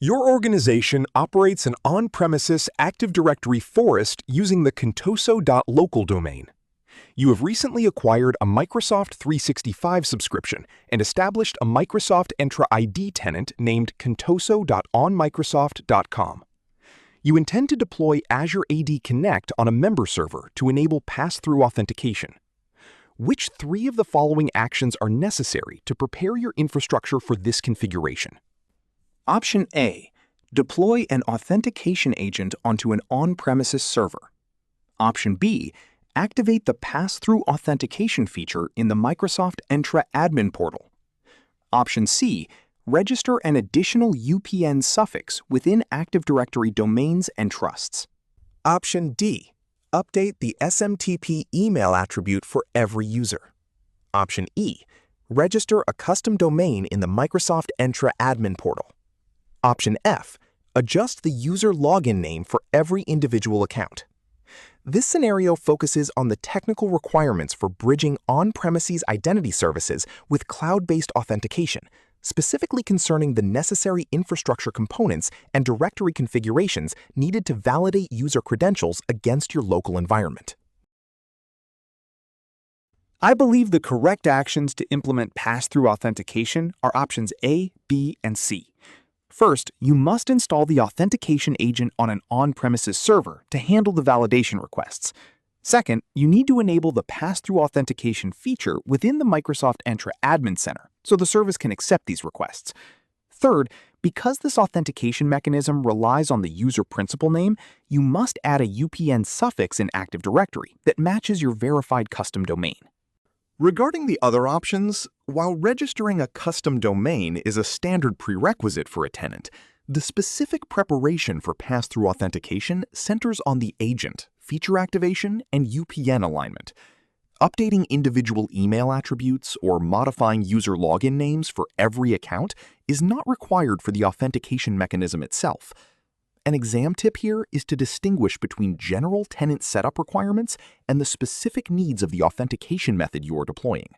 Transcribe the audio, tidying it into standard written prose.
Your organization operates an on-premises Active Directory forest using the contoso.local domain. You have recently acquired a Microsoft 365 subscription and established a Microsoft Entra ID tenant named contoso.onmicrosoft.com. You intend to deploy Azure AD Connect on a member server to enable pass-through authentication. Which three of the following actions are necessary to prepare your infrastructure for this configuration? Option A. Deploy an authentication agent onto an on-premises server. Option B. Activate the pass-through authentication feature in the Microsoft Entra admin portal. Option C. Register an additional UPN suffix within Active Directory domains and trusts. Option D. Update the SMTP email attribute for every user. Option E. Register a custom domain in the Microsoft Entra admin portal. Option F. Adjust the user login name for every individual account. This scenario focuses on the technical requirements for bridging on-premises identity services with cloud-based authentication, specifically concerning the necessary infrastructure components and directory configurations needed to validate user credentials against your local environment. I believe the correct actions to implement pass-through authentication are options A, B, and C. First, you must install the authentication agent on an on-premises server to handle the validation requests. Second, you need to enable the pass-through authentication feature within the Microsoft Entra Admin Center so the service can accept these requests. Third, because this authentication mechanism relies on the user principal name, you must add a UPN suffix in Active Directory that matches your verified custom domain. Regarding the other options, while registering a custom domain is a standard prerequisite for a tenant, the specific preparation for pass-through authentication centers on the agent, feature activation, and UPN alignment. Updating individual email attributes or modifying user login names for every account is not required for the authentication mechanism itself. An exam tip here is to distinguish between general tenant setup requirements and the specific needs of the authentication method you are deploying.